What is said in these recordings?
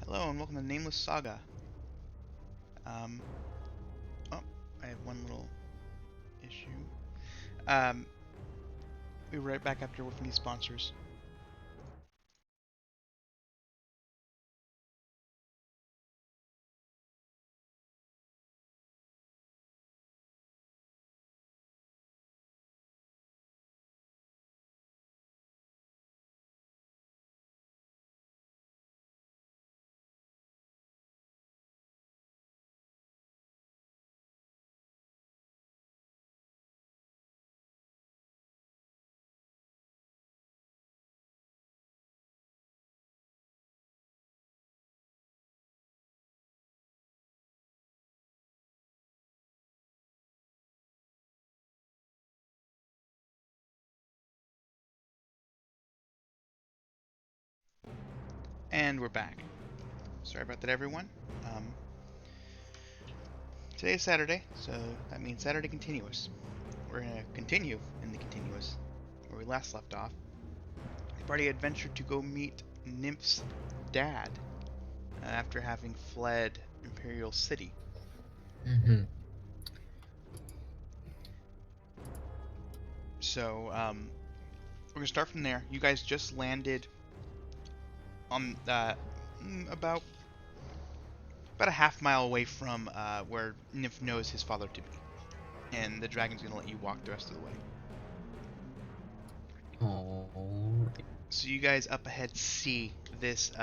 Hello and welcome to Nameless Saga. Um, oh, I have one little issue. Um, we'll be right back after with these sponsors. And we're back. Sorry about that, everyone. Um, Today is Saturday, so that means Saturday continuous. We're gonna continue in the continuous where we last left off. The party adventured to go meet Nymph's dad after having fled Imperial City. Mm-hmm. So, we're gonna start from there. You guys just landed on about a half mile away from where Nymph knows his father to be, and the dragon's gonna let you walk the rest of the way. Oh. So you guys up ahead see this.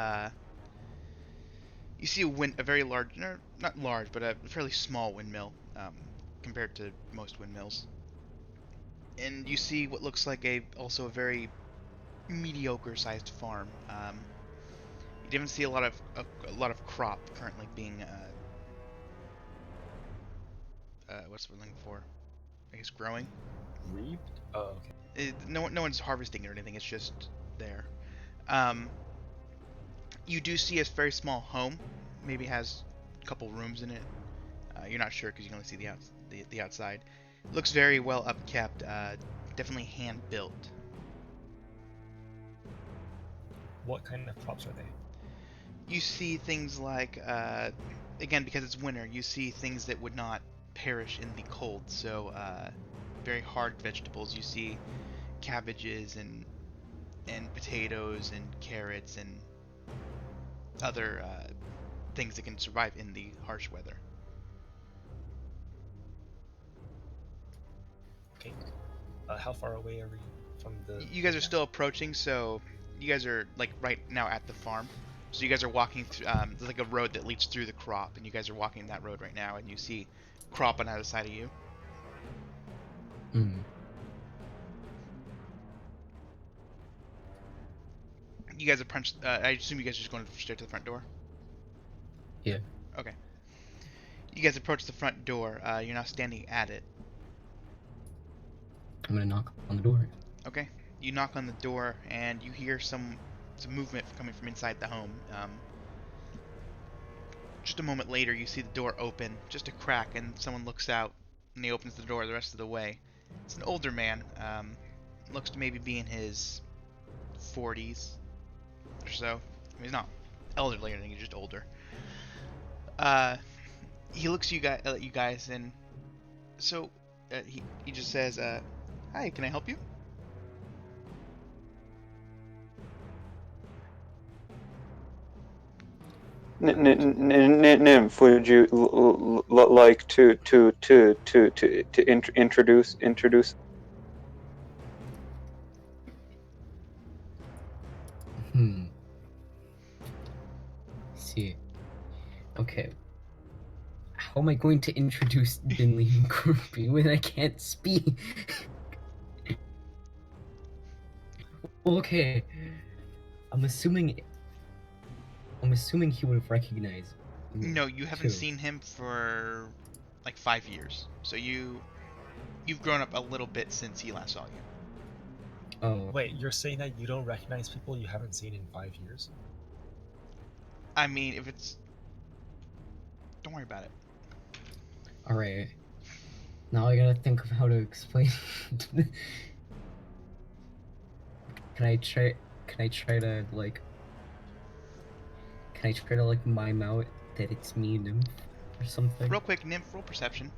You see a very large, no, not large, but a fairly small windmill compared to most windmills, and you see what looks like also a very mediocre-sized farm. You didn't see a lot of crop currently being what's the word I'm looking for? I guess growing. Reaped? Oh, okay. No one's harvesting it or anything. It's just there. Um, you do see a very small home. Maybe has a couple rooms in it. You're not sure because you can only see the outside. Looks very well upkept. Definitely hand built. What kind of crops are they? You see things like, again, because it's winter, you see things that would not perish in the cold. So very hard vegetables. You see cabbages and potatoes and carrots and other things that can survive in the harsh weather. Okay. How far away are we from the? You guys are still approaching, so you guys are like right now at the farm. So you guys are walking through. There's like a road that leads through the crop, and you guys are walking that road right now, and you see crop on either side of you. Mm. You guys approach. I assume you guys are just going straight to the front door. Yeah. Okay. You guys approach the front door. You're now standing at it. I'm gonna knock on the door. Okay. You knock on the door, and you hear some movement coming from inside the home. Just a moment later, you see the door open, just a crack, and someone looks out, and he opens the door the rest of the way. It's an older man. Looks to maybe be in his 40s or so. I mean, he's not elderly or anything, he's just older. Uh, he looks at you guys, and so he just says, "Hi, can I help you?" Nymph, would you like to introduce? Hmm. See. Okay. How am I going to introduce Binley and Groupie when I can't speak? Okay. I'm assuming he would have recognized me. No, you haven't too. seen him for like 5 years. So you've grown up a little bit since he last saw you. Oh. Wait, you're saying that you don't recognize people you haven't seen in 5 years? I mean, if it's, don't worry about it. All right. Now I gotta think of how to explain. Can I try to like? Can I try to like mime out that it's me, Nymph, or something? Real quick, Nymph, roll perception.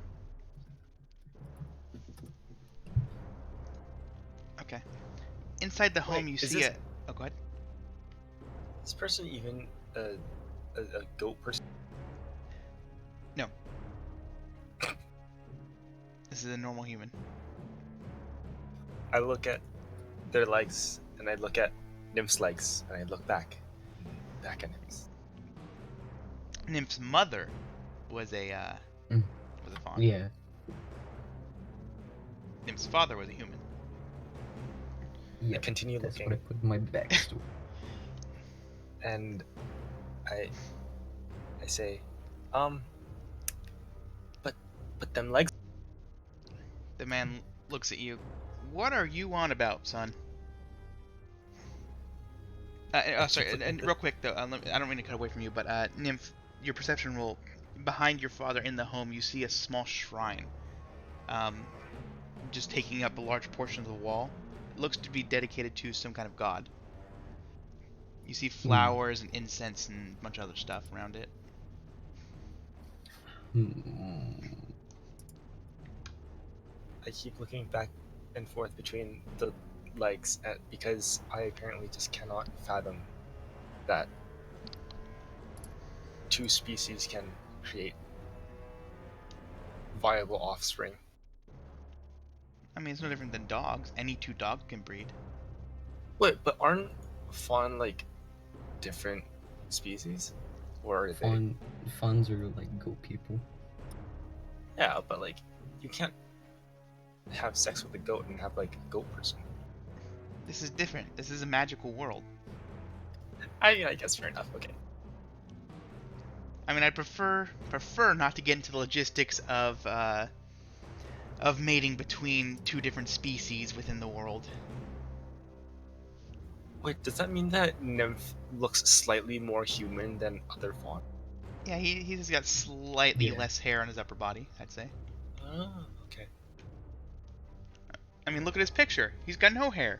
Okay. Inside the home, Wait, you is see this- a. Oh, go ahead. Is this person even a goat person? No. This is a normal human. I look at their legs, and I look at Nymph's legs, and I look back at Nymph's. Nymph's mother was a Mm. was a fawn. Yeah. Nymph's father was a human. Yeah. Continue That's looking. what I put in my backstory. And I say, but them legs. The man looks at you. What are you on about, son? Sorry, and real quick though, I don't mean to cut away from you, but Nymph, your perception roll. Behind your father in the home, you see a small shrine, just taking up a large portion of the wall. It looks to be dedicated to some kind of god. You see flowers and incense and a bunch of other stuff around it. I keep looking back and forth between the legs because I apparently just cannot fathom that two species can create viable offspring. I mean, it's no different than dogs. Any two dogs can breed. Wait, but aren't fawn like different species? Or are they? Fawns are like goat people. Yeah, but like you can't have sex with a goat and have like a goat person. This is different. This is a magical world. I guess fair enough. Okay. I mean, I prefer not to get into the logistics of mating between two different species within the world. Wait, does that mean that Nymph looks slightly more human than other fawn? Yeah, he's got slightly Yeah. less hair on his upper body, I'd say. Oh, okay. I mean, look at his picture. He's got no hair.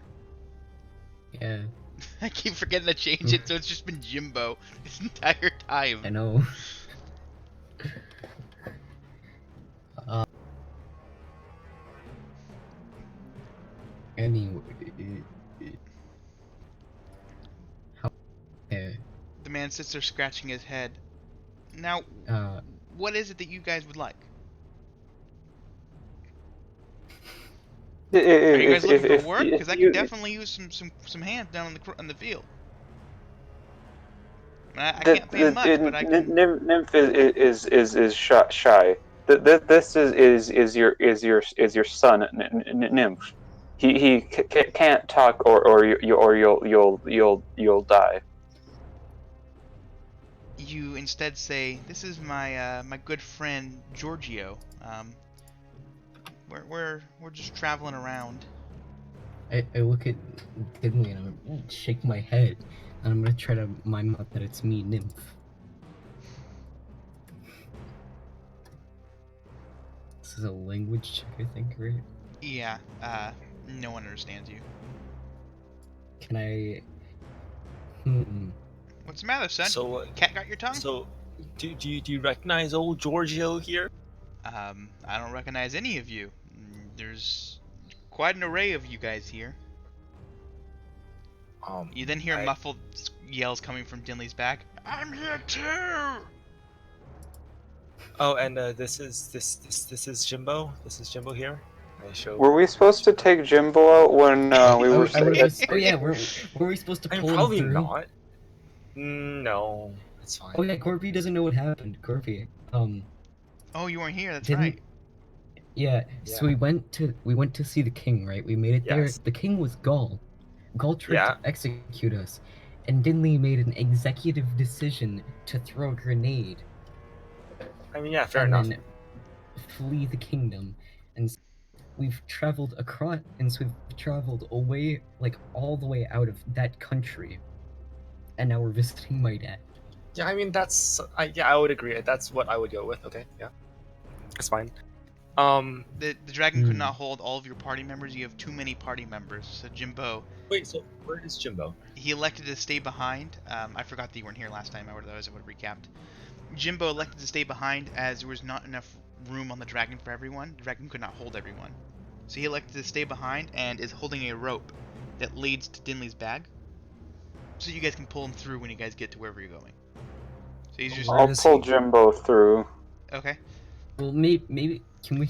Yeah, I keep forgetting to change it, so it's just been Jimbo this entire time. I know. Anyway, how? The man sits there scratching his head. Now, what is it that you guys would like? Are you guys looking for work? Because I can definitely use some hands down on the field. I can't pay much, but I can. Nymph is shy. This is your son, Nymph. He can't talk, or you'll die. You instead say, "This is my my good friend Giorgio. We're just traveling around." I look at Dimly and I shake my head, and I'm gonna try to mime out that it's me, Nymph. This is a language check, I think, right? Yeah. No one understands you. Can I? What's the matter, son? So, Cat got your tongue? so do you recognize old Giorgio here? I don't recognize any of you. There's quite an array of you guys here. You then hear muffled yells coming from Dinley's back. I'm here too. Oh, and this is Jimbo. This is Jimbo here. I show. Were we supposed to take Jimbo out when we were? I would have. Oh yeah, were we supposed to I'm pull him probably through? not. No, it's fine. Oh yeah, Corby doesn't know what happened. Corby. Oh, you weren't here. That's Didn't- right. Yeah. So we went to see the king, right? We made it there. Yes. The king was Gaul. Gaul tried Yeah. to execute us, and Dinley made an executive decision to throw a grenade I mean, yeah, fair and enough. then flee the kingdom. And we've traveled across, and so we've traveled away, like all the way out of that country, and now we're visiting my dad. Yeah, I mean I would agree. That's what I would go with. Okay, yeah, that's fine. The dragon could not hold all of your party members. You have too many party members. So Jimbo, Wait, so where is Jimbo? he elected to stay behind. I forgot that you weren't here last time. Otherwise I would have recapped. Jimbo elected to stay behind as there was not enough room on the dragon for everyone. The dragon could not hold everyone. So he elected to stay behind and is holding a rope that leads to Dinley's bag. So you guys can pull him through when you guys get to wherever you're going. So he's just... I'll pull Jimbo through. Okay. Well, maybe can we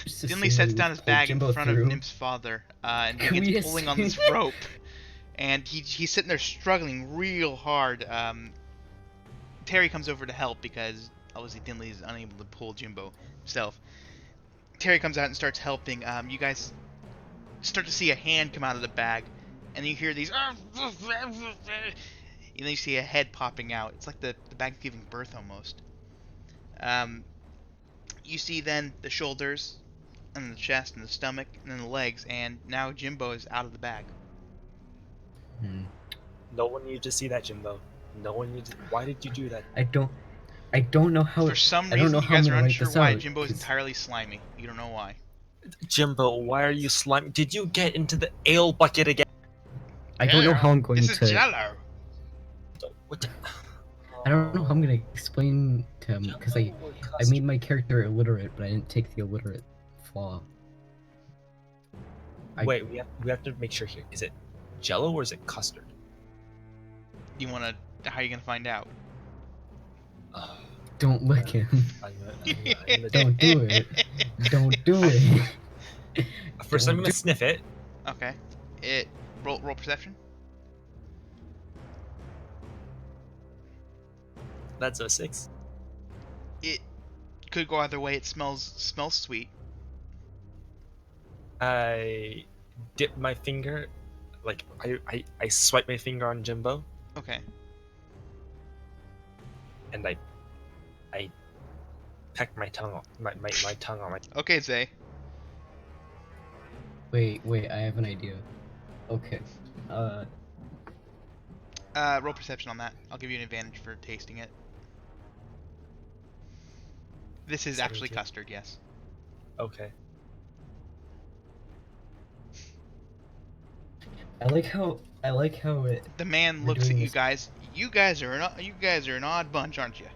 just Dinley assume sets we down his pull bag Jimbo in front through? of Nymph's father and Can we begins pulling on this assume- rope. And he's sitting there struggling real hard. Terry comes over to help because obviously Dinley is unable to pull Jimbo himself. Terry comes out and starts helping. You guys start to see a hand come out of the bag, and then you hear these, and then you see a head popping out. It's like the bag's giving birth almost. You see then the shoulders, and the chest, and the stomach, and then the legs, and now Jimbo is out of the bag. No one needed to see that, Jimbo. No one needed. Why did you do that? I don't know how. For some I don't reason, know you how I'm guys are gonna write unsure this why out, Jimbo is 'cause- entirely slimy. You don't know why. Jimbo, why are you slimy? Did you get into the ale bucket again? I don't know how I'm going This is to. Jello. What the- I don't know how I'm gonna explain to him because I made my character illiterate, but I didn't take the illiterate flaw. Wait, we have to make sure here. Is it Jello or is it custard? You wanna? How are you gonna find out? Don't lick him. I'm gonna Don't do it. Don't do it. First, I'm gonna sniff it. Okay. Roll perception. That's a 6. It could go either way. It smells sweet. I dip my finger, like I swipe my finger on Jimbo, Okay. and I peck my tongue on my tongue on my. Okay, Zay. Wait, I have an idea. Okay. Roll perception on that. I'll give you an advantage for tasting it. This is actually 17. custard, yes. Okay. I like how it. The man We're looks at doing you this- guys. You guys are an odd bunch, aren't you?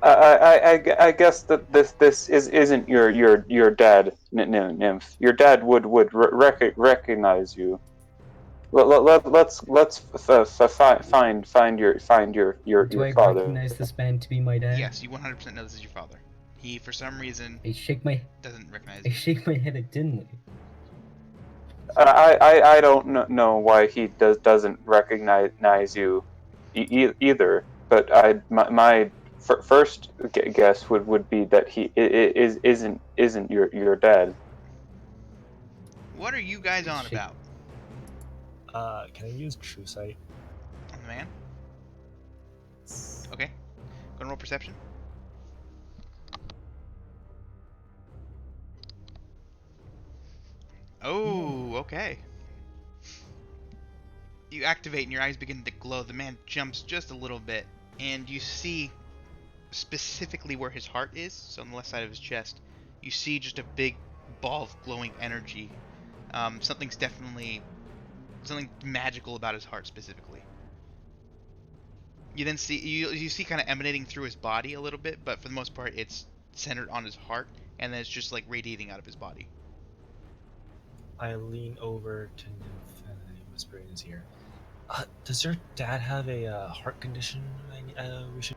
I guess that this isn't your dad, Nymph. Your dad would recognize you. Let's find your Do I father. recognize this man to be my dad? Yes, you 100% know this is your father. He, for some reason, I shake my doesn't recognize you. head at Dinley. I don't know why he doesn't recognize you either. But my first guess would be that he isn't your dad. What are you guys on Shit. about? Can I use True Sight? On the man? Okay. Go and roll perception. Oh, okay. You activate and your eyes begin to glow. The man jumps just a little bit, and you see specifically where his heart is, so on the left side of his chest. You see just a big ball of glowing energy. Something's definitely something magical about his heart specifically. You then see you see kind of emanating through his body a little bit, but for the most part it's centered on his heart, and then it's just like radiating out of his body. I lean over to Nymph and I whisper in his ear. Does your dad have a heart condition? We should.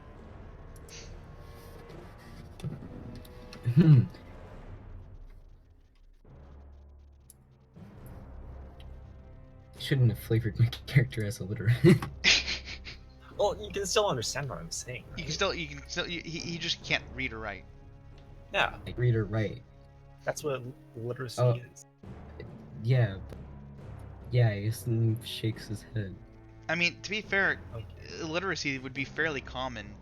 Shouldn't have flavored my character as illiterate. Well, you can still understand what I'm saying. You Right? can still he just can't read or write. Yeah, Like read or write. that's what literacy Oh. is. Yeah. Yeah, I guess Nymph shakes his head. I mean, to be fair, Okay. illiteracy would be fairly common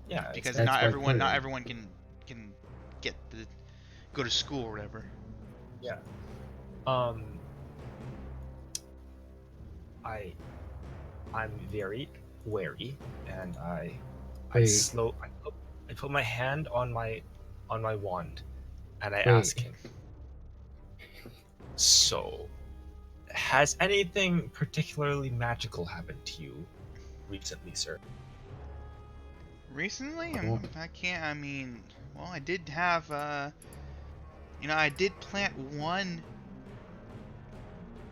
Yeah, because That's not why everyone clearly. can get the go to school or whatever. yeah. I'm very wary, and I Wait. put my hand on my on my wand, and I Wait. ask him, so, has anything particularly magical happened to you recently, sir? Recently? Well- I can't, I mean, well, I did have, I did plant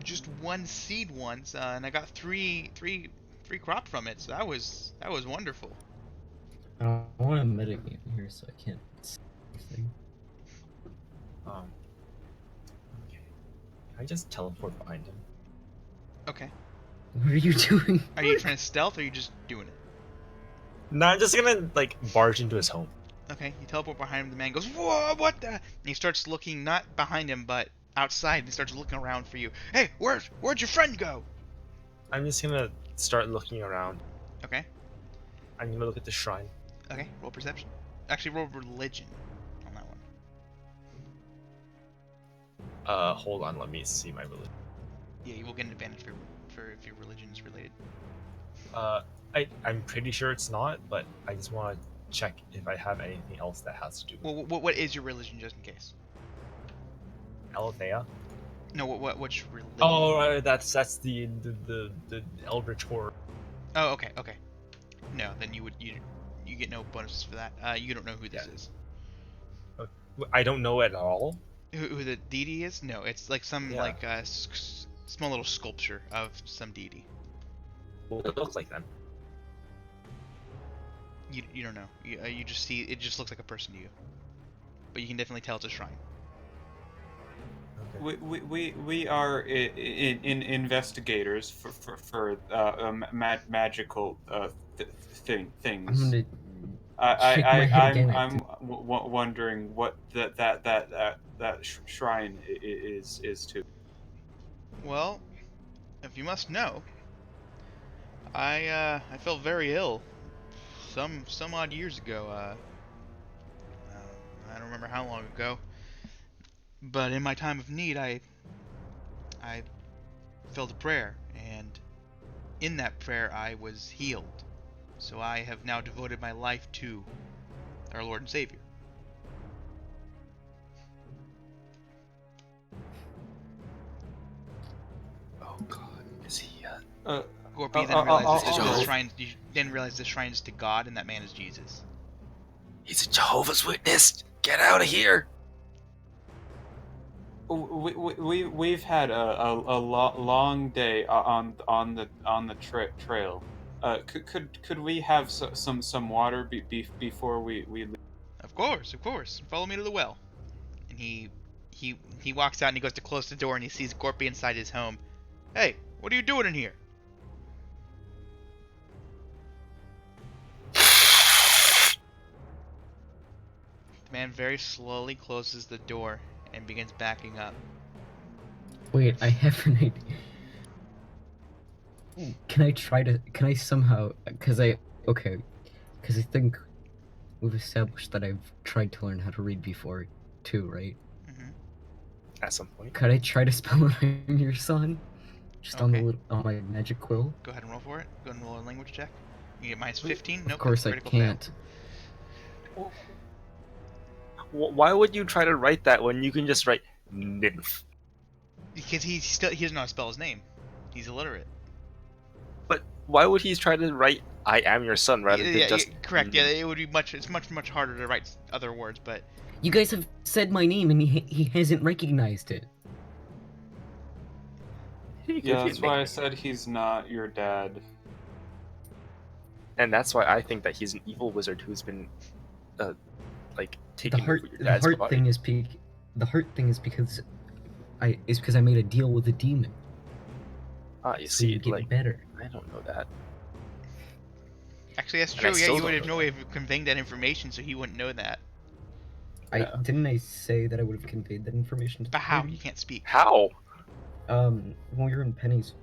just one seed once, and I got three crop from it, so that was wonderful. I don't want to metagame here, so I can't say anything. Okay. Can I just teleport behind him? Okay. What are you doing? Are you trying to stealth, or are you just doing it? No, I'm just gonna, like, barge into his home. Okay, you teleport behind him, the man goes, whoa, what the? And he starts looking, not behind him, but outside, and he starts looking around for you. Hey, where'd your friend go? I'm just gonna start looking around. Okay, I'm gonna look at the shrine. okay, roll perception. Actually, roll religion on that one. Hold on, let me see my religion. Yeah, you will get an advantage for if your religion is related. I'm pretty sure it's not, but I just want to check if I have anything else that has to do with Well, what is your religion, just in case? Alethea. No, what's religion? Oh, right, that's the Eldritch Horror. Oh, okay. No, then you get no bonuses for that. You don't know who this is. I don't know at all. Who the deity is? No, it's like some Yeah. like small little sculpture of some deity. What does it look like then? You don't know. You just see it just looks like a person to you, but you can definitely tell it's a shrine. Okay. We are investigators for magical things. I'm gonna shake my head again at I'm wondering what that shrine is to. Well, if you must know, I felt very ill some odd years ago. I don't remember how long ago, but in my time of need, I felt a prayer, and in that prayer, I was healed. So I have now devoted my life to our Lord and Savior. Oh God, is he? Gorp, you then realize this shrine. You then realize this shrine is to God, and that man is Jesus. He's a Jehovah's Witness. Get out of here. We've had a long day on the trail. Could we have some water before we leave? Of course. Follow me to the well. And he walks out and he goes to close the door and he sees Gorpy inside his home. Hey, what are you doing in here? The man very slowly closes the door and begins backing up. Wait, I have an idea. Can I somehow, because I think we've established that I've tried to learn how to read before, too, right? Mm-hmm. At some point. Could I try to spell I'm your son? Just on Okay. on my magic quill? Go ahead and roll for it. Go ahead and roll a language check. You get minus 15? Of Nope, course that's I a critical can't. fail. Why would you try to write that when you can just write nymph? Because he doesn't know how to spell his name. He's illiterate. But why would he try to write "I am your son" rather than just? Correct. Yeah, it would be it's much harder to write other words, but You guys have said my name and he hasn't recognized it. Yeah, that's why I said he's not your dad. And that's why I think that he's an evil wizard who's been, like taking over your The dad's heart body. thing is because I made a deal with a demon. Ah, you So see, you get like better. I don't know that. actually that's And I true. Yeah, still you don't would have know no way of conveying that information, so he wouldn't know that. Yeah. Didn't I say that I would have conveyed that information to But the how? party? You can't speak. How? When we were in Penny's.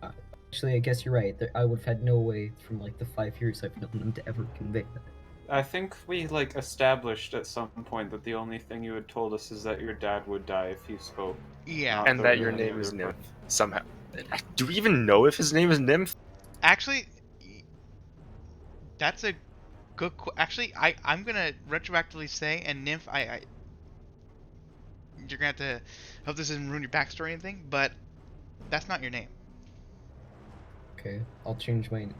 Actually, I guess you're right. I would have had no way from like the 5 years I've known them to ever convey that. I think we established at some point that the only thing you had told us is that your dad would die if you spoke. Yeah. Not And the that your really name is other Nymph part. somehow. Do we even know if his name is Nymph? Actually, that's a Actually, I'm gonna retroactively say, and Nymph, you're gonna have to hope this doesn't ruin your backstory or anything, but that's not your name. Okay, I'll change my No, name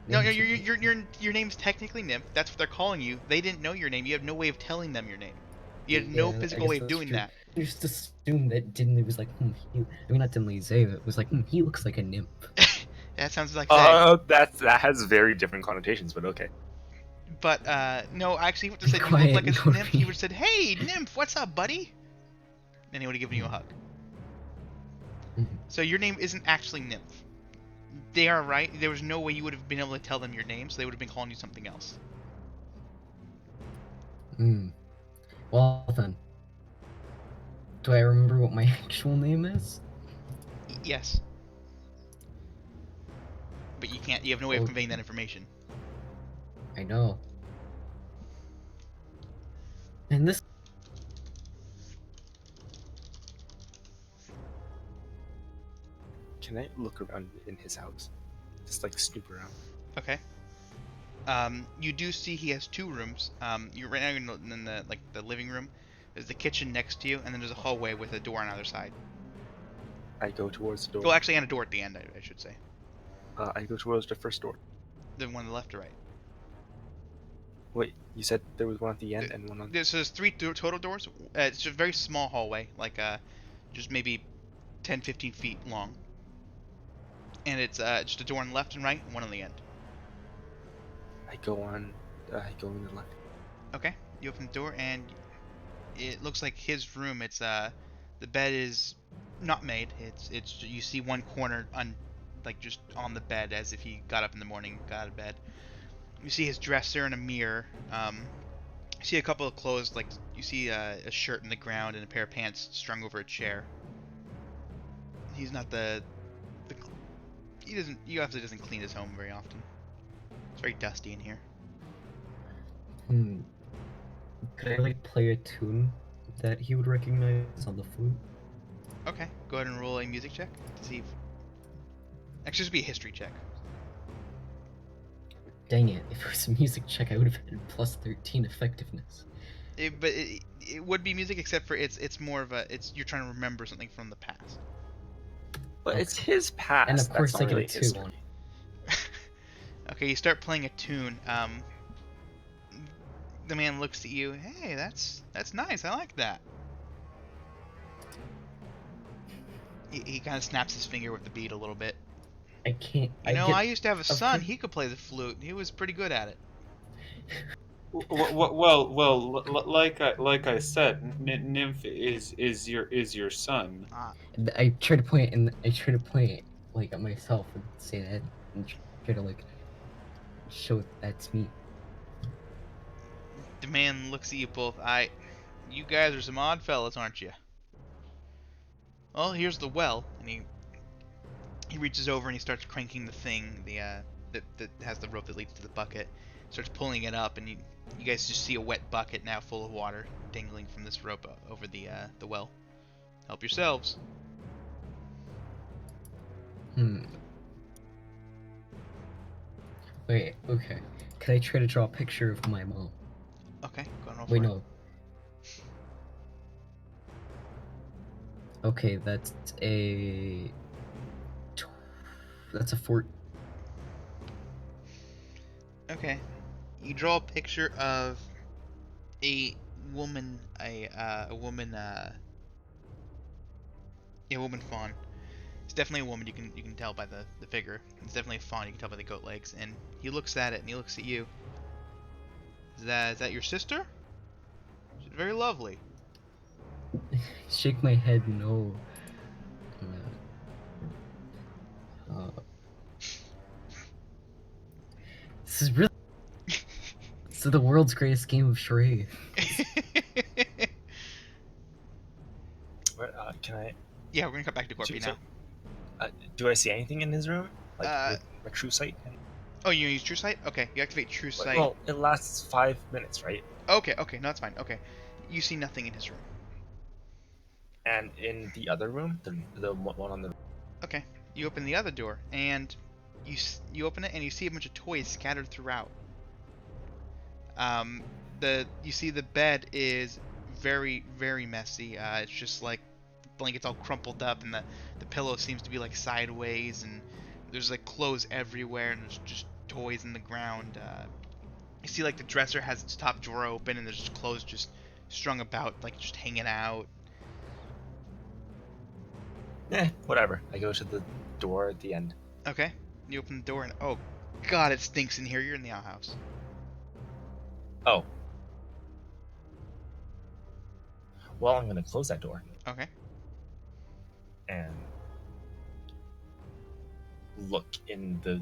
no, to your name's technically Nymph. That's what they're calling you. They didn't know your name. You have no way of telling them your name. You had no Yeah, I physical guess way of that's doing true. that. I just assumed that Dinley was like, he, I mean, not Dinley, Zay, it was like, he looks like a nymph. That sounds like Zay. That has very different connotations, but okay. But no, actually, he would have Be said you look quiet, like a nymph. He Nori. would have said, "Hey, Nymph, what's up, buddy?" And he would have given you a hug. Mhm. So your name isn't actually Nymph. They are right. There was no way you would have been able to tell them your name, so they would have been calling you something else. Well then, do I remember what my actual name is? Yes, but you can't. You have no way of conveying that information. I know. And this. Can I look around in his house? Just like snoop around. Okay. You do see he has two rooms. You're right now in the like the living room. There's the kitchen next to you, and then there's a hallway with a door on either side. I go towards the door. Well, actually, and a door at the end, I should say. I go towards the first door. The one on the left or right. Wait, you said there was one at the end and one on. So there's three total doors. It's a very small hallway, like just maybe 10, 15 feet long. And it's just a door on the left and right, and one on the end. I go on the left. Okay. You open the door, and it looks like his room. It's the bed is not made. It's you see one corner like just on the bed, as if he got up in the morning, got out of bed. You see his dresser and a mirror. You see a couple of clothes, like you see a shirt in the ground and a pair of pants strung over a chair. He's not he obviously doesn't clean his home very often. It's very dusty in here. Could I like play a tune that he would recognize on the flute? Okay, go ahead and roll a music check to see if... Actually, this would be a history check. Dang it, if it was a music check, I would have had plus 13 effectiveness. But it would be music, except for it's more of you're trying to remember something from the past. But it's his past. And of course, That's I not get really a 2 history. on. Okay, you start playing a tune. The man looks at you. Hey, that's nice. I like that. He kind of snaps his finger with the beat a little bit. I can't. I used to have a son. course- He could play the flute. He was pretty good at it. Well, like I said, Nymph is your son. Ah, I try to point and I try to point like at myself and say that and try to like show that's me. the man looks at you both. You guys are some odd fellas, aren't you? Well, here's the well, and he reaches over and he starts cranking the thing, that has the rope that leads to the bucket. Starts pulling it up, and you guys just see a wet bucket now full of water dangling from this rope over the well. Help yourselves. Wait, okay. Can I try to draw a picture of my mom? Okay, go and roll Wait, for it. no. Okay, that's a 4. Okay, you draw a picture of a woman, a woman fawn. It's definitely a woman. You can tell by the figure. It's definitely a fawn. You can tell by the goat legs. And he looks at it and he looks at you. Is that your sister? She's very lovely. Shake my head, no. This is really. This is the world's greatest game of charade. Can I? Yeah, we're gonna come back to Corpy now. Do I see anything in his room? Like with my true sight? Oh, you use True Sight? Okay, you activate True Sight. Well, it lasts 5 minutes, right? Okay, no, that's fine. Okay, you see nothing in his room. And in the other room, the one on the. Okay, you open the other door and you open it and you see a bunch of toys scattered throughout. Um, you see the bed is very, very messy. It's just like the blanket's all crumpled up, and the pillow seems to be like sideways, and there's like clothes everywhere, and there's just toys in the ground. You see like the dresser has its top drawer open, and there's just clothes just strung about, like just hanging out. Whatever. I go to the door at the end. Okay, you open the door, and oh god, it stinks in here. You're in the outhouse. Oh. Well, I'm gonna close that door Okay. and look in the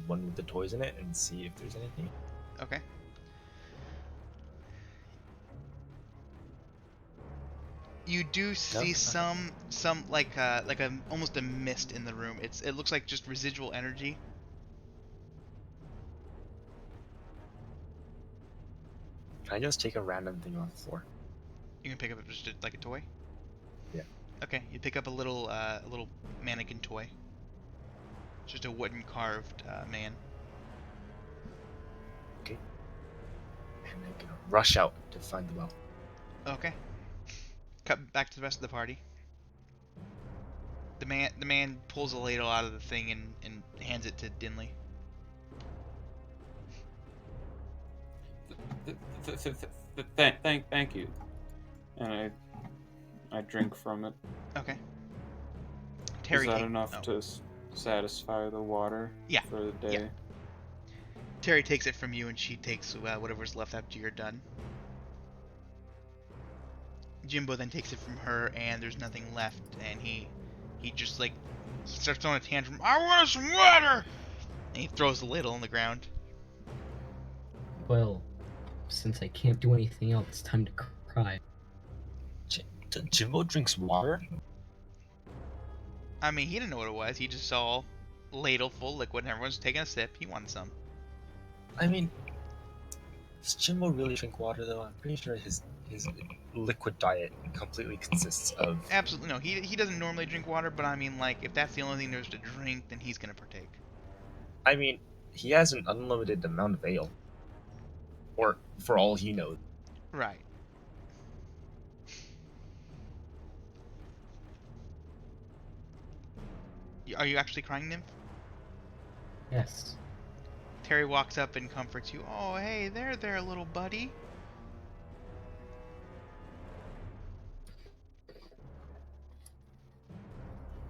one with the toys in it and see if there's anything. Okay. You do see nothing. some like a almost a mist in the room. It looks like just residual energy. Can I just take a random thing off the floor? You can pick up just like a toy. Yeah. Okay, you pick up a little mannequin toy. Just a wooden carved man. Okay. And I'm gonna rush out to find the well. Okay. Cut back to the rest of the party. The man pulls a ladle out of the thing and hands it to Dinley. Thank you. And I drink from it. Okay. Is that enough to satisfy the water Yeah. for the day? Yeah. Terry takes it from you, and she takes whatever's left after you're done. Jimbo then takes it from her, and there's nothing left, and he just like he starts throwing a tantrum. I want some water, and he throws the ladle on the ground. Well, since I can't do anything else, it's time to cry. Jimbo drinks water? I mean, he didn't know what it was. He just saw a ladle full of liquid, and everyone's taking a sip. He wanted some. I mean, does Jimbo really drink water though? I'm pretty sure his liquid diet completely consists of. Absolutely no. He doesn't normally drink water, but I mean, like, if that's the only thing there's to drink, then he's gonna partake. I mean, he has an unlimited amount of ale. Or, for all he knows. Right. Are you actually crying, Nymph? Yes. Terry walks up and comforts you. Oh, hey, there, little buddy.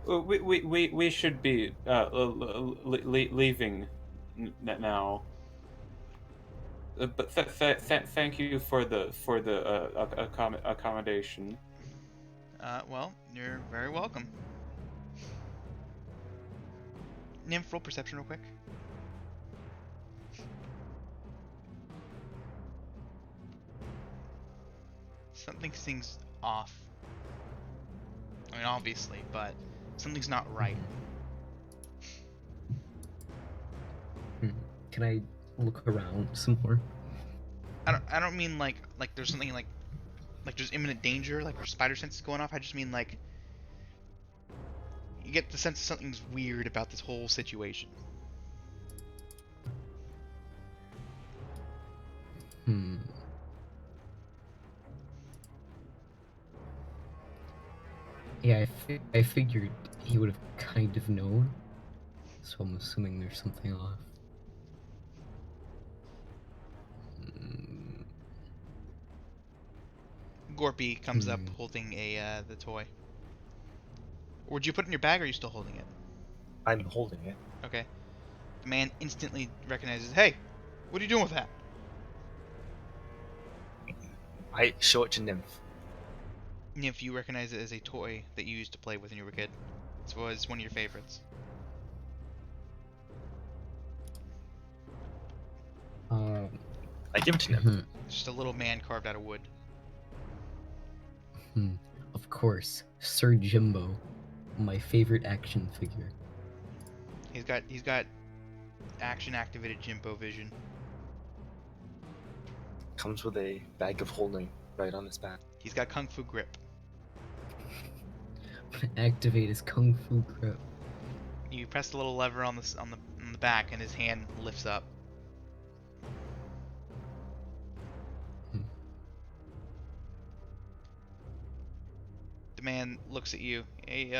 We should be leaving now. But thank you for the accommodation. Well, you're very welcome. Nymph, roll perception real quick. Something seems off. I mean, obviously, but something's not right. Can I look around some more? I don't mean like there's something like there's imminent danger, like your spider sense is going off. I just mean like you get the sense something's weird about this whole situation. Yeah, I figured he would have kind of known, so I'm assuming there's something off. Gorpy comes up holding the toy. Or did you put it in your bag, or are you still holding it? I'm holding it. Okay. The man instantly recognizes, hey, what are you doing with that? I show it to Nymph. Nymph, you recognize it as a toy that you used to play with when you were a kid. It was one of your favorites. I give it to Nymph. It's just a little man carved out of wood. Of course, Sir Jimbo, my favorite action figure. He's got action activated Jimbo vision. Comes with a bag of holding right on his back. He's got kung fu grip. Activate his kung fu grip. You press the little lever on the back, and his hand lifts up. man looks at you. Hey,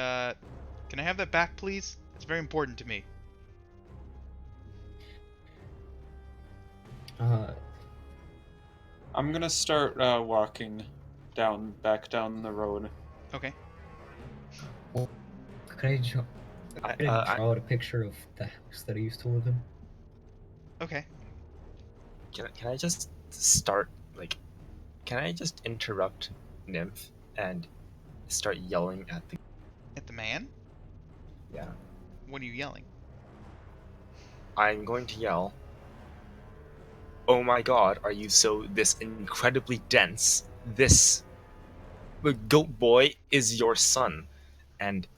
can I have that back, please? It's very important to me. I'm gonna start walking back down the road. Okay. Well, could I draw out a picture of the house that I used to live in? Okay. Can I just start, like, can I just interrupt Nymph and start yelling at the... At the man? Yeah. What are you yelling? I'm going to yell, "Oh my god, are you this incredibly dense? This goat boy is your son, and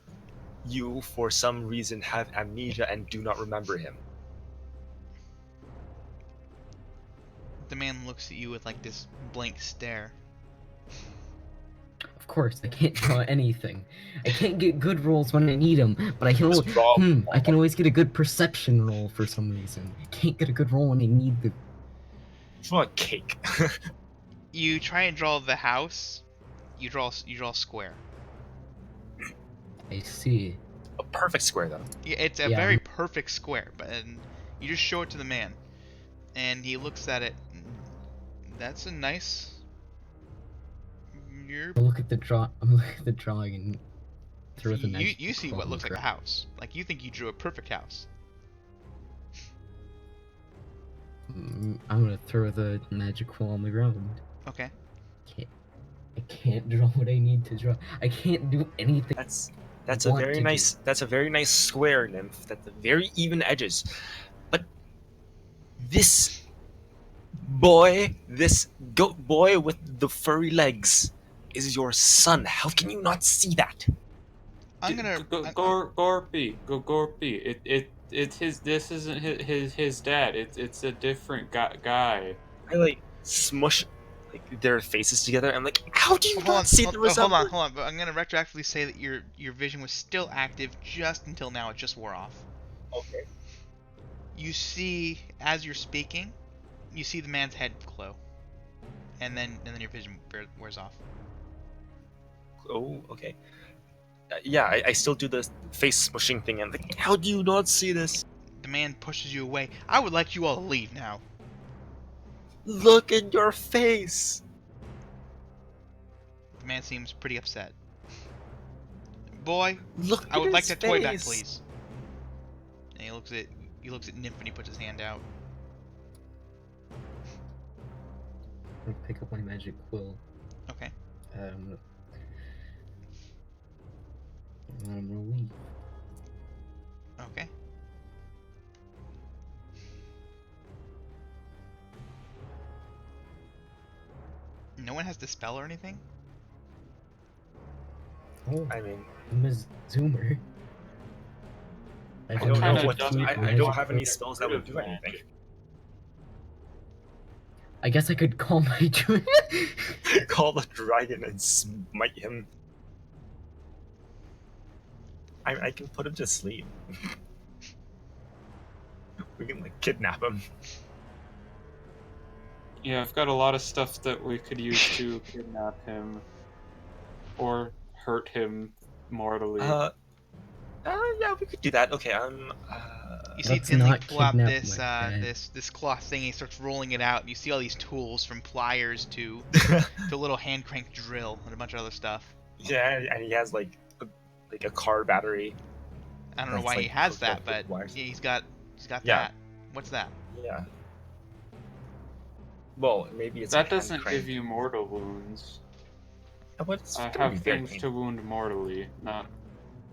you, for some reason, have amnesia and do not remember him." The man looks at you with like this blank stare. Of course, I can't draw anything. I can't get good rolls when I need them, but I can. Just draw. I can always get a good perception roll for some reason. I can't get a good roll when I need the. Draw a cake. You try and draw the house. You draw a square. I see. A perfect square, though. Yeah, it's a very perfect square, but and you just show it to the man, and he looks at it. That's a nice. You're. I'm looking at the drawing and throw the magic. You see what looks like a house. Like you think you drew a perfect house. I'm gonna throw the magic quill on the ground. Okay. I can't draw what I need to draw. I can't do anything. That's a very nice. That's a very nice square, Nymph. That's a very even edges. But this boy, this goat boy with the furry legs, is your son. How can you not see that? I'm gonna Gorpy. It's his. This isn't his dad. It's a different guy. I like smush like their faces together. I'm like, how do you not see the resemblance? Hold on. But I'm gonna retroactively say that your vision was still active just until now. It just wore off. Okay. You see, as you're speaking, you see the man's head glow, and then your vision wears off. Oh, okay. Yeah, I still do the face smushing thing. And like, how do you not see this? The man pushes you away. I would like you all to leave now. Look in your face. The man seems pretty upset. Boy, look. I would like that toy back, please. And he looks at Nymph and he puts his hand out. I'm gonna pick up my magic quill. Okay. I'm gonna leave. Okay. No one has dispel or anything? Oh, I mean, Ms. Zoomer. I don't know what. I don't have any spells that would do anything. I guess I could call my druid. Call the dragon and smite him. I can put him to sleep. We can like kidnap him. Yeah, I've got a lot of stuff that we could use to kidnap him or hurt him mortally. Yeah, we could do that. Okay, You see Tinley pull out this cloth thing. He starts rolling it out, and you see all these tools from pliers to the little hand crank drill and a bunch of other stuff. Yeah, and he has like a car battery. I don't know why he has that, but yeah, he's got that. What's that? Yeah. Well, maybe it's that doesn't give you mortal wounds. I have things to wound mortally, not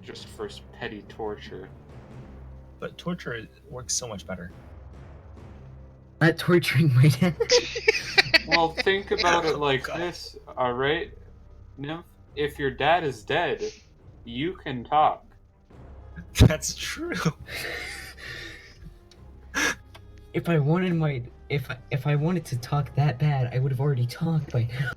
just for petty torture. But torture works so much better. Not torturing my dad. Well, think about it like this, alright? Nymph, if your dad is dead, you can talk. That's true. If I wanted to talk that bad, I would have already talked by now.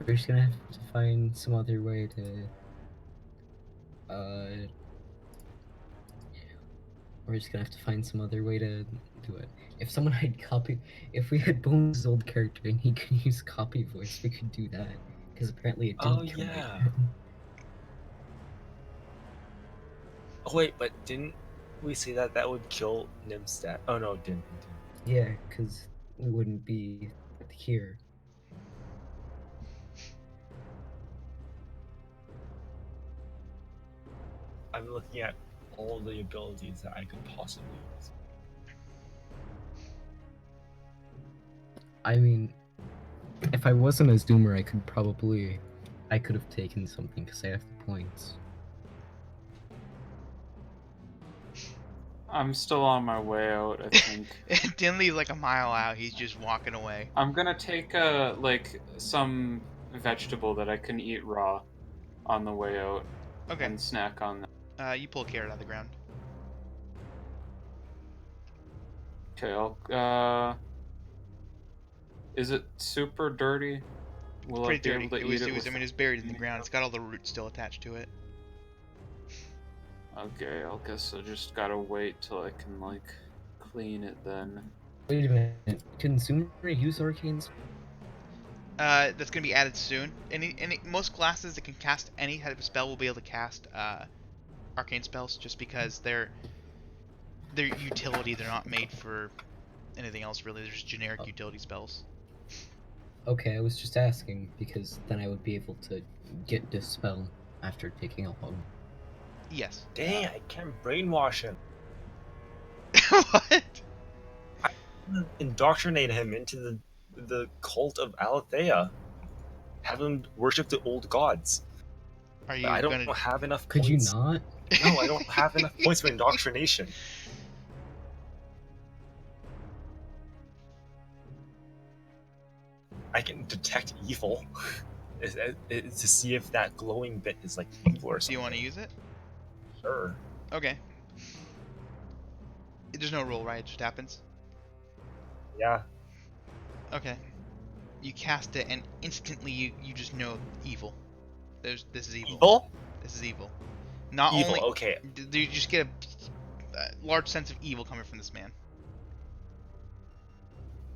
We're just gonna have to find some other way to We're just gonna have to find some other way to do it. If we had Bones' old character and he could use copy voice, we could do that. Because apparently it didn't Oh, terminate yeah. it. Oh wait, but didn't we say that that would kill Nimstat? Oh no, it didn't. Yeah, because we wouldn't be here. I'm looking at all the abilities that I could possibly use. I mean, if I wasn't a zoomer, I could have taken something because I have the points. I'm still on my way out, I think. Dinley's like a mile out. He's just walking away. I'm gonna take some vegetable that I can eat raw on the way out Okay. and snack on that. You pull a carrot out of the ground. Okay, I'll is it super dirty? Will Pretty I dirty. be able to It eat was. it? I mean, it's buried in the ground. It's got all the roots still attached to it. Okay, I guess I just gotta wait till I can like clean it then. Wait a minute, can zoomer use arcanes? That's gonna be added soon. Most classes that can cast any type of spell will be able to cast arcane spells, just because they're utility. They're not made for anything else really. They're just generic utility spells. Okay, I was just asking because then I would be able to get Dispel after taking a hug. Yes. Dang, I can't brainwash him. What? Indoctrinate him into the cult of Alethea. Have him worship the old gods. Are you I don't gonna? have enough Could points. you not? No, I don't have enough points for indoctrination. I can detect evil to see if that glowing bit is like evil or Do something. you want to use it? Sure. Okay. There's no rule, right? It just happens. Yeah. Okay. You cast it, and instantly you just know evil. This is evil. Evil? This is evil. Not Evil. only Okay. do you just get a large sense of evil coming from this man.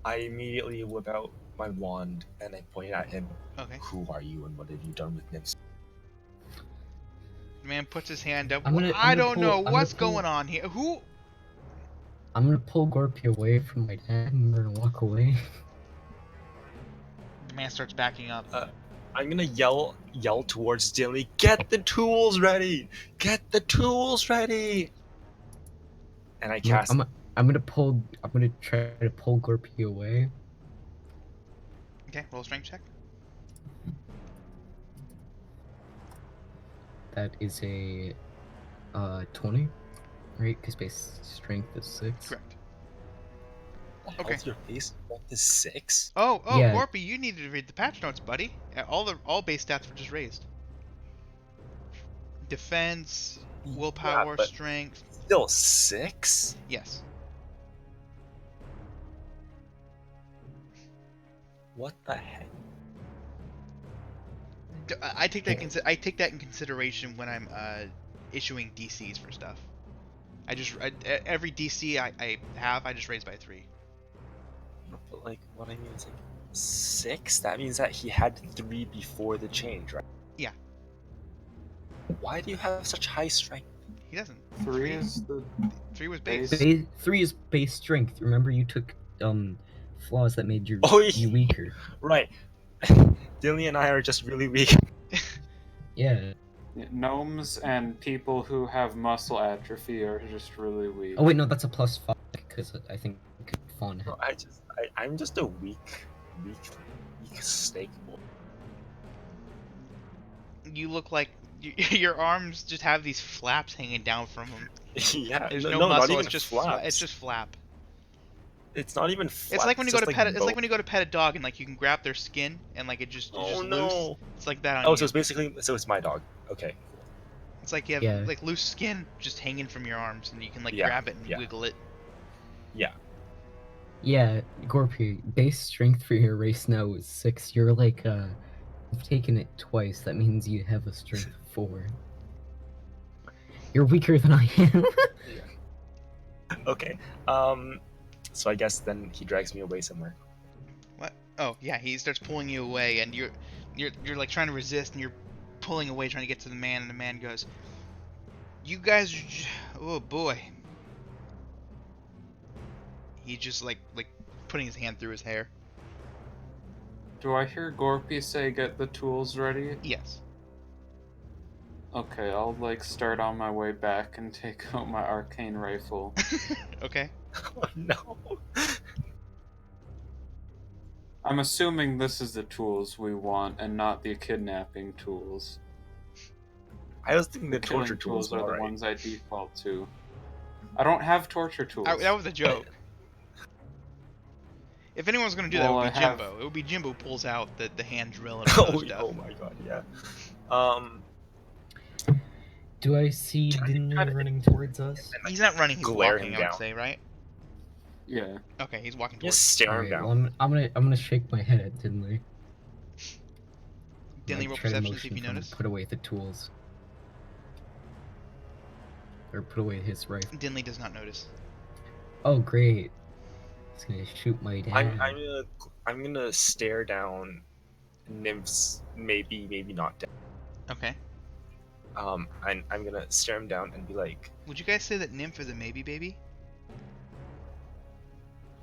I immediately whip out my wand and I point at him. Okay. Who are you and what have you done with Nims? The man puts his hand up. I'm gonna I don't pull- know I'm gonna what's pull- going on here. Who? I'm gonna pull Gorpy away from my dad and we're gonna walk away. The man starts backing up. I'm gonna yell towards Dilly, get the tools ready! Get the tools ready! And I cast I'm gonna try to pull Gorpy away. Okay, roll a strength check. That is a 20, right? Because base strength is 6. Correct. okay. Your base is 6? Oh, Yeah. Gorpy, you needed to read the patch notes, buddy. All base stats were just raised. Defense, willpower, but strength. Still 6? Yes. What the heck? I take that in consideration when I'm issuing DCs for stuff. Every DC I have, I just raise by 3. But like, what I mean is like 6? That means that he had 3 before the change, right? Yeah. Why do you have such high strength? He doesn't. 3 is the 3 was base. base. 3 is base strength. Remember, you took flaws that made you Oh, you weaker. Right. Dilly and I are just really weak. Yeah. Gnomes and people who have muscle atrophy are just really weak. Oh wait, no, that's a +5 because I think Fawn No, had. I'm just a weak snake boy. You look like your arms just have these flaps hanging down from them. Yeah, There's no, no, not muscle. even It's just flaps. it's just flap. It's not even flat. It's like when you go to pet. It's bone. like when you go to pet a dog and like you can grab their skin and like it's just Oh loose. no! It's like that on Oh, you. so it's basically it's my dog. Okay. It's like you have Yeah. like loose skin just hanging from your arms and you can like Yeah, grab it and yeah. wiggle it. Yeah, Gorpy, base strength for your race now is 6. You're like you've taken it twice. That means you have a strength of 4. You're weaker than I am. Okay. So I guess then he drags me away somewhere. What? Oh yeah, he starts pulling you away, and you're like trying to resist, and you're pulling away, trying to get to the man, and the man goes, "You guys, oh boy." He just like putting his hand through his hair. Do I hear Gorpy say get the tools ready? Yes. Okay, I'll like start on my way back and take out my arcane rifle. Okay. Oh no. I'm assuming this is the tools we want and not the kidnapping tools. I was thinking The the torture killing tools tools were are the alright. ones I default to. I don't have torture tools. That was a joke. If anyone's gonna do that, it Well, would I be have- Jimbo. It would be Jimbo who pulls out the hand drill and all that Oh, stuff. oh my god, yeah. Do I see Can I try Dinley to- running towards us? and, like, He's not running. He's glare walking. him I would down. say, right? Yeah. Okay, he's walking Just towards. stare him Alright, down. well, I'm gonna shake my head at Dinley. Dinley, roll Try to perception to see if motion you for him notice. to put away the tools. Or put away his rifle. Dinley does not notice. Oh, great. He's gonna shoot my dad. I'm gonna stare down Nymph's maybe not down. Okay. I'm gonna stare him down and be like, Would you guys say that Nymph is a maybe baby?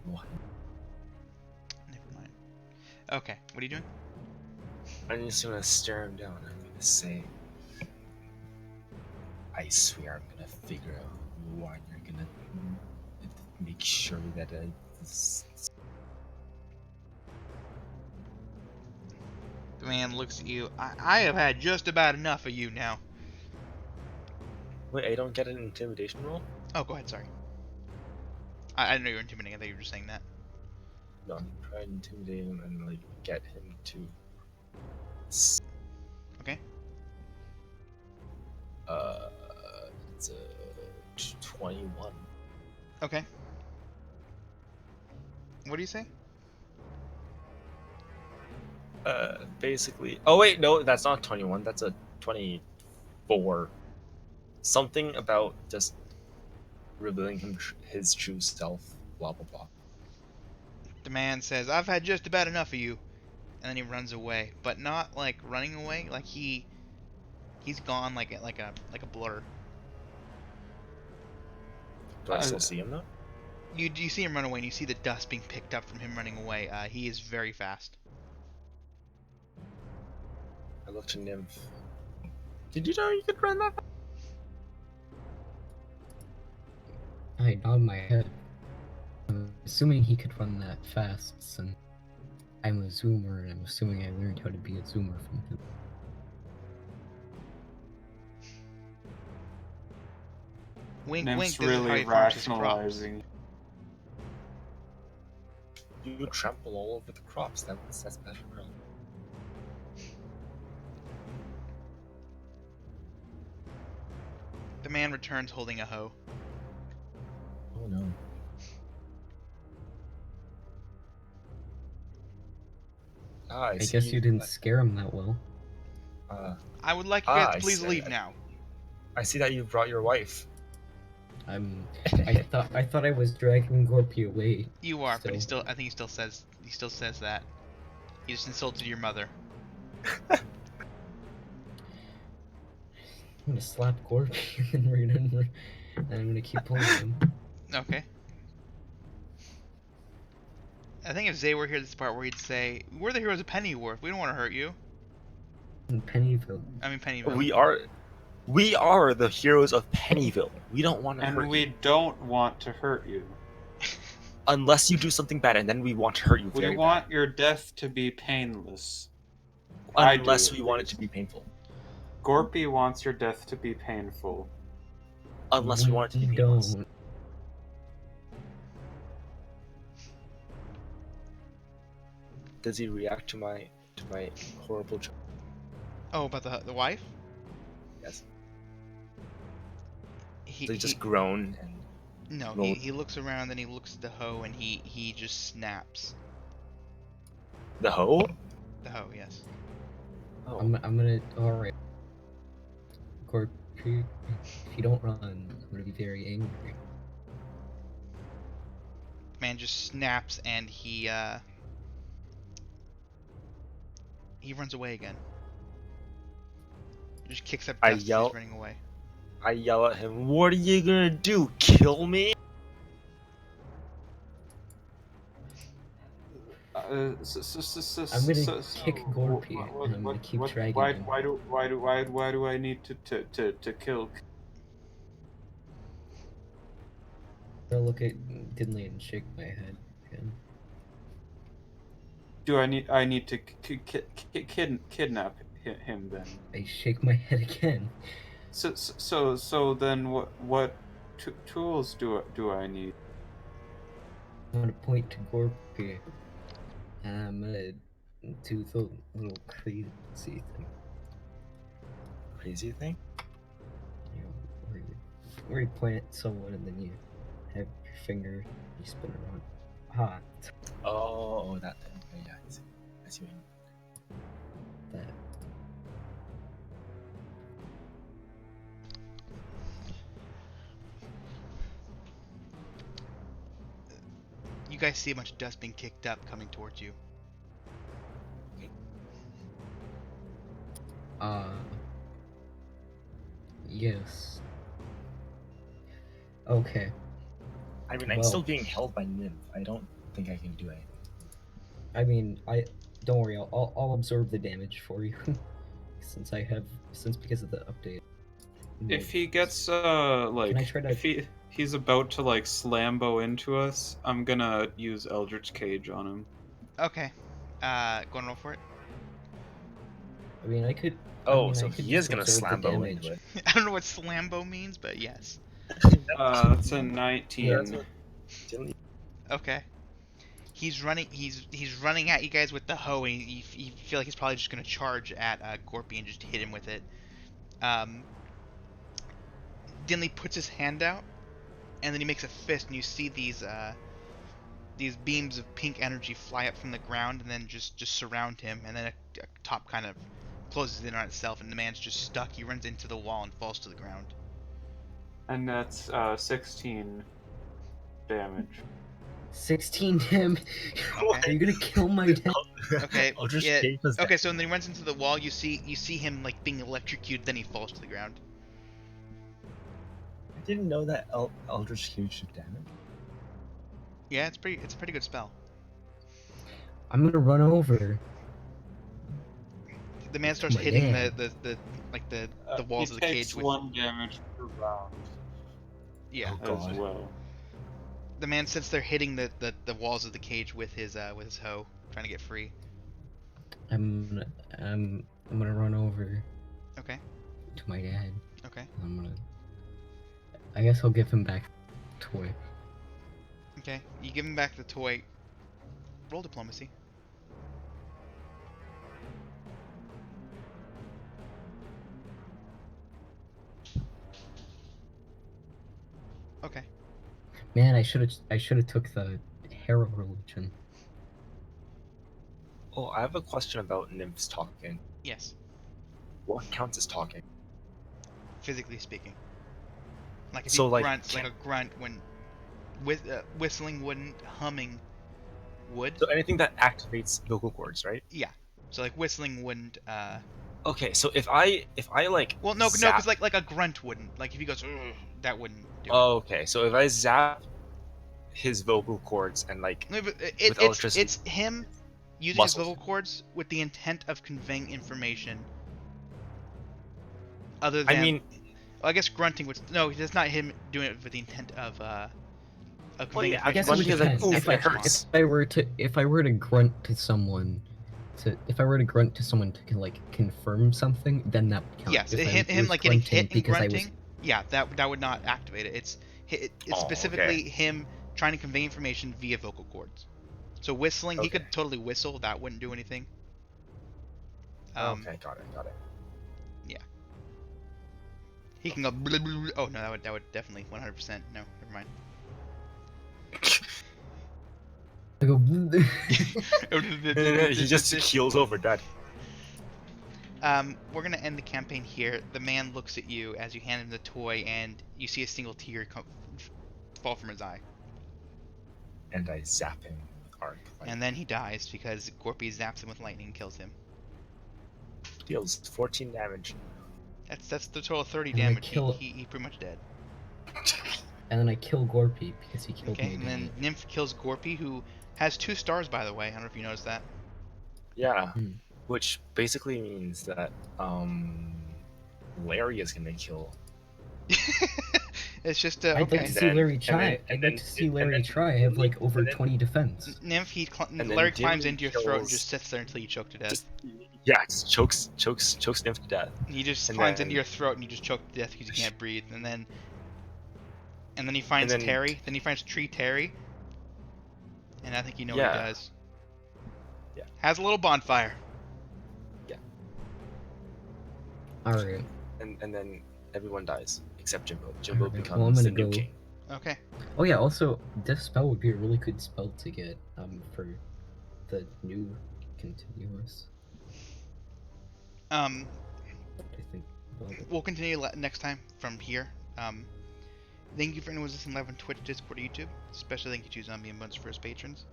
what? Never mind. Okay, what are you doing? I'm just gonna stare him down. I'm gonna say, I swear I'm gonna figure out why you're gonna make sure that The man looks at you. I have had just about enough of you now. Wait, I don't get an intimidation roll? Oh, go ahead. Sorry. I didn't know you were intimidating. I thought you were just saying that. No, I'm trying to intimidate him and like get him to. Okay. It's a 21. Okay. What do you say? Basically. Oh wait, no, that's not 21. That's a 24. Something about just revealing his true self. Blah blah blah. The man says, "I've had just about enough of you," and then he runs away. But not like running away. Like he's gone like a blur. Do I still see him though? You see him run away, and you see the dust being picked up from him running away. He is very fast. I look to Nymph. Did you know you could run that fast? I nod my head. I'm assuming he could run that fast, since I'm a zoomer, and I'm assuming I learned how to be a zoomer from him. Wink, Nymph's wink. This is how really he farms his crops. rationalizing. You trample all over the crops. That's better. The man returns holding a hoe. Oh no. Ah, I guess you didn't scare him that well. I would like you guys I to please see. leave now. I see that you brought your wife. I thought I was dragging Gorpy away. You are, but Still. I think he still says that. He just insulted your mother. I'm gonna slap Gorpy and I'm gonna keep pulling him. Okay. I think if Zay were here at this part where he'd say, "We're the heroes of Pennyworth. We don't want to hurt you." In Pennyville. I mean Pennyville. We are the heroes of Pennyville. We don't want to hurt And we you. don't want to hurt you. Unless you do something bad, and then we want to hurt you We very want your death to be painless. bad. I Unless do, we at want it least. to be painful. Gorpy wants your death to be painful. Unless we want it to be don't. painless. Does he react to my horrible joke? Oh, about the wife? Yes. He, Does he just he groan and no. roll? He looks around, then he looks at the hoe, and he just snaps. The hoe? The hoe, yes. Oh. I'm gonna. Alright. Gorpy, if you don't run, I'm gonna be very angry. Man just snaps and he runs away again. He just kicks up I dust as yell- he's running away. I yell at him, "What are you gonna do? Kill me?" I'm gonna kick Gorpy, and I'm gonna keep dragging him. Why do I need to kill? I look at Dinley and shake my head again. Do I need to kidnap him then? I shake my head again. So then what tools do I need? I'm gonna point to Gorpy, and I'm gonna do the little crazy thing. Crazy thing? You know, where you point at someone and then you have your finger, you spin it around. Ah, Oh, that thing. Okay, yeah, I see. I see what you mean. that. You guys see a bunch of dust being kicked up coming towards you. Yes. Okay. I mean, I'm Well. still being held by Nymph. I don't think I can do anything. I mean, don't worry. I'll absorb the damage for you, since because of the update. If he gets Can I try to? if he's about to like slambo into us, I'm gonna use Eldritch Cage on him. Okay. Go and roll for it. I mean, I could. Oh, I mean, so I could he is just gonna absorb the slambo damage. into it. I don't know what slambo means, but yes. That's a 19. Yeah, that's what Okay. He's running. He's running at you guys with the hoe, and you feel like he's probably just gonna charge at Gorpy and just hit him with it. Dinley puts his hand out, and then he makes a fist, and you see these beams of pink energy fly up from the ground, and then just surround him, and then a top kind of closes in on itself, and the man's just stuck. He runs into the wall and falls to the ground. And that's 16 damage. 16 him. Okay. Are you gonna kill my dad? Okay. Eldritch Yeah. Cage does that. Okay. So then he runs into the wall. You see him like being electrocuted. Then he falls to the ground. I didn't know that Eldritch Cage did damage. Yeah, it's a pretty good spell. I'm gonna run over. The man starts my hitting dad. the walls of the He takes cage with 1 damage per round yeah. Oh, as God. well. The man sits there hitting the walls of the cage with his hoe, trying to get free. I'm gonna run over Okay. to my dad. Okay. I guess I'll give him back the toy. Okay. You give him back the toy. Roll diplomacy. Okay. Man, I should have took the hero religion. Oh, I have a question about nymphs talking. Yes. What counts as talking? Physically speaking. Like if So, you like, grunt, like a grunt when whistling wouldn't, humming would. So anything that activates vocal cords, right? Yeah. So like whistling wouldn't. Okay, so if I like. Well, no, zap... because like a grunt wouldn't. Like if he goes, "Ugh," that wouldn't do it. Oh, okay, so if I zap his vocal cords and like. No, but with electricity. it's him using Muscles. his vocal cords with the intent of conveying information. Other I than, mean, well, I guess grunting would. No, that's not him doing it with the intent of conveying yeah, information. I guess it would Grunting is like, depend. "Oof, it hurts." If I were to grunt to someone, to like confirm something, then that would count. Yes, If I him was like getting grunting hit and because grunting. Yeah, that would not activate it. It's Oh, specifically okay. him trying to convey information via vocal cords. So whistling, he Okay. could totally whistle. That wouldn't do anything. Okay, got it. He can go. Blah, blah, blah. Oh no, that would definitely 100%. No, never mind. I go. He just keels over dead. We're gonna end the campaign here. The man looks at you as you hand him the toy, and you see a single tear fall from his eye. and I zap him with arc. And then he dies because Gorpy zaps him with lightning and kills him. Deals 14 damage. That's the total of 30 And then I damage. kill- He pretty much dead. And then I kill Gorpy because he killed Okay, me and again. then Nymph kills Gorpy, who has 2 stars, by the way. I don't know if you noticed that. Yeah, Hmm. which basically means that Larry is gonna kill. It's just I'd okay. like to see Larry try. and I'd then- like to see and Larry then- try. I have like over and then- 20 defense. Nymph, then Larry climbs Dimly into your throat and kills- just sits there until you choke to death. Just chokes Nymph to death. He just and climbs then- into your throat and you just choke to death because you can't breathe. And then he finds and then- Terry. Then he finds Tree Terry. And I think you know what Yeah. he does. Yeah. Has a little bonfire. Alright. And then everyone dies except Jimbo. Jimbo Alright, becomes well, I'm the gonna new go- king. Okay. Oh yeah, also, Death Spell would be a really good spell to get for the new continuous. I I think. We'll continue next time from here. Thank you for anyone who's listening live on Twitch, Discord, or YouTube. Special thank you to Zombie and Buns first patrons.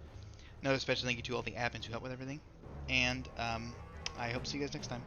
Another special thank you to all the admins who help with everything. And I hope to see you guys next time.